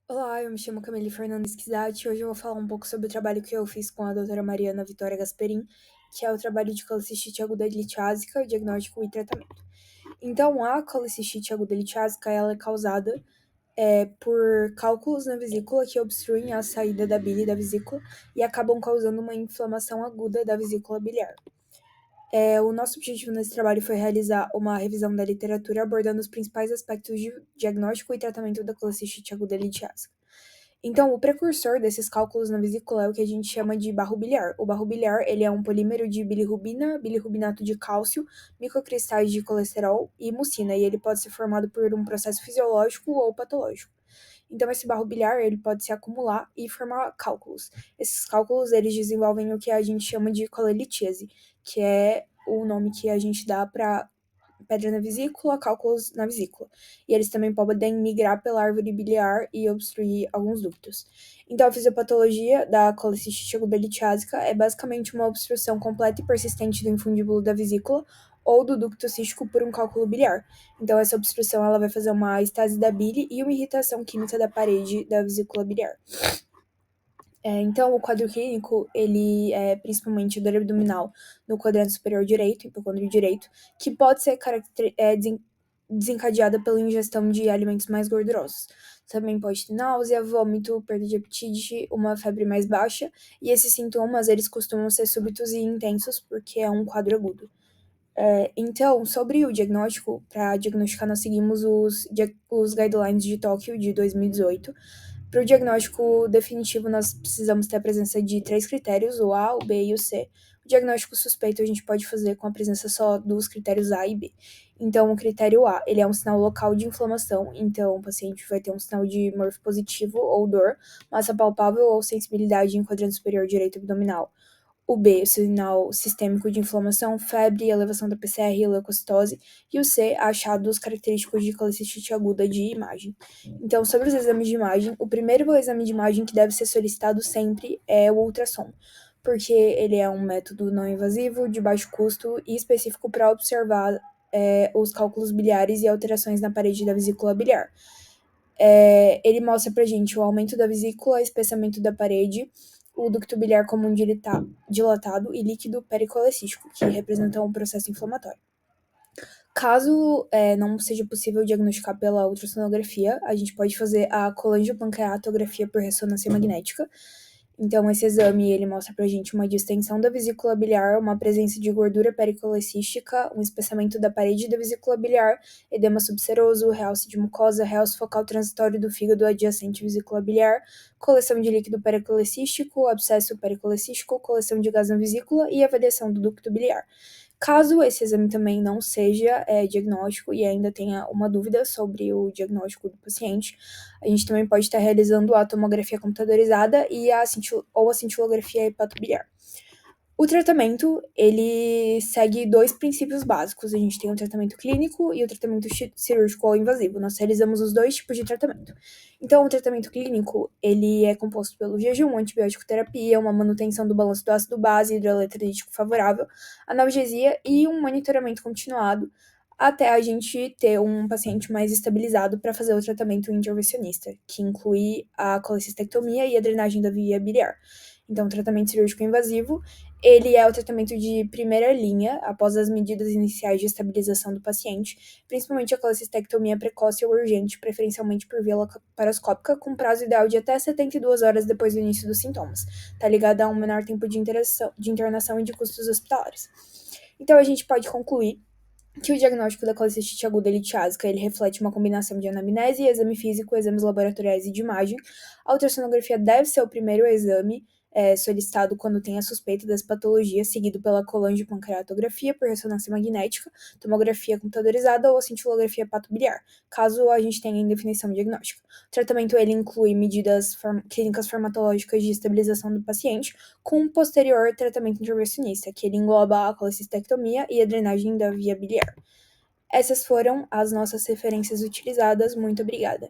Olá, eu me chamo Camille Fernandes Kizati e hoje eu vou falar um pouco sobre o trabalho que eu fiz com a doutora Mariana Vitória Gasperin, que é o trabalho de colicistite aguda litiásica, diagnóstico e tratamento. Então, a colicistite aguda litiásica, ela é causada por cálculos na vesícula que obstruem a saída da bile da vesícula e acabam causando uma inflamação aguda da vesícula biliar. O nosso objetivo nesse trabalho foi realizar uma revisão da literatura abordando os principais aspectos de diagnóstico e tratamento da colicistite aguda litiásica. Então, o precursor desses cálculos na vesícula é o que a gente chama de barro biliar. O barro biliar, ele é um polímero de bilirrubina, bilirrubinato de cálcio, microcristais de colesterol e mucina, e ele pode ser formado por um processo fisiológico ou patológico. Então, esse barro biliar, ele pode se acumular e formar cálculos. Esses cálculos, eles desenvolvem o que a gente chama de colelitíase, que é o nome que a gente dá para pedra na vesícula, cálculos na vesícula. E eles também podem migrar pela árvore biliar e obstruir alguns ductos. Então, a fisiopatologia da colicistite aguda litiásica é basicamente uma obstrução completa e persistente do infundíbulo da vesícula ou do ducto cístico por um cálculo biliar. Então, essa obstrução ela vai fazer uma estase da bile e uma irritação química da parede da vesícula biliar. Então, o quadro clínico, ele é principalmente dor abdominal no quadrante superior direito, hipocôndrio direito, que pode ser desencadeada pela ingestão de alimentos mais gordurosos. Também pode ter náusea, vômito, perda de apetite, uma febre mais baixa, e esses sintomas, eles costumam ser súbitos e intensos, porque é um quadro agudo. Então, sobre o diagnóstico, para diagnosticar, nós seguimos os guidelines de Tóquio de 2018. Para o diagnóstico definitivo, nós precisamos ter a presença de 3 critérios, o A, o B e o C. O diagnóstico suspeito a gente pode fazer com a presença só dos critérios A e B. Então, o critério A, ele é um sinal local de inflamação, então o paciente vai ter um sinal de morfo positivo ou dor, massa palpável ou sensibilidade em quadrante superior direito abdominal. O B, o sinal sistêmico de inflamação, febre, elevação da PCR e leucocitose. E o C, achados característicos de colicistite aguda de imagem. Então, sobre os exames de imagem, o primeiro exame de imagem que deve ser solicitado sempre é o ultrassom, porque ele é um método não invasivo, de baixo custo e específico para observar os cálculos biliares e alterações na parede da vesícula biliar. Ele mostra pra gente o aumento da vesícula, espessamento da parede, o ducto biliar comum dilatado e líquido pericolecístico, que representam um processo inflamatório. Caso não seja possível diagnosticar pela ultrassonografia, a gente pode fazer a colangiopancreatografia por ressonância magnética. Então, esse exame ele mostra pra gente uma distensão da vesícula biliar, uma presença de gordura pericolecística, um espessamento da parede da vesícula biliar, edema subseroso, realce de mucosa, realce focal transitório do fígado adjacente à vesícula biliar, coleção de líquido pericolecístico, abscesso pericolecístico, coleção de gás na vesícula e avaliação do ducto biliar. Caso esse exame também não seja diagnóstico e ainda tenha uma dúvida sobre o diagnóstico do paciente, a gente também pode estar realizando a tomografia computadorizada e a cintilografia hepatobiliar. O tratamento, ele segue 2 princípios básicos. A gente tem o tratamento clínico e o tratamento cirúrgico ou invasivo. Nós realizamos os 2 tipos de tratamento. Então, o tratamento clínico, ele é composto pelo jejum, antibiótico terapia, uma manutenção do balanço do ácido base hidroeletrolítico favorável, analgesia e um monitoramento continuado até a gente ter um paciente mais estabilizado para fazer o tratamento intervencionista, que inclui a colecistectomia e a drenagem da via biliar. Então, o tratamento cirúrgico invasivo, ele é o tratamento de primeira linha após as medidas iniciais de estabilização do paciente, principalmente a colecistectomia precoce ou urgente, preferencialmente por via laparoscópica, com prazo ideal de até 72 horas depois do início dos sintomas. Tá ligado a um menor tempo de internação e de custos hospitalares. Então, a gente pode concluir que o diagnóstico da colicistite aguda litiásica ele reflete uma combinação de anamnese, exame físico, exames laboratoriais e de imagem. A ultrassonografia deve ser o primeiro exame solicitado quando tem a suspeita dessa patologia, seguido pela colangiopancreatografia por ressonância magnética, tomografia computadorizada ou a cintilografia hepatobiliar, caso a gente tenha indefinição diagnóstica. O tratamento ele inclui medidas clínicas farmacológicas de estabilização do paciente, com um posterior tratamento intervencionista, que ele engloba a colecistectomia e a drenagem da via biliar. Essas foram as nossas referências utilizadas. Muito obrigada.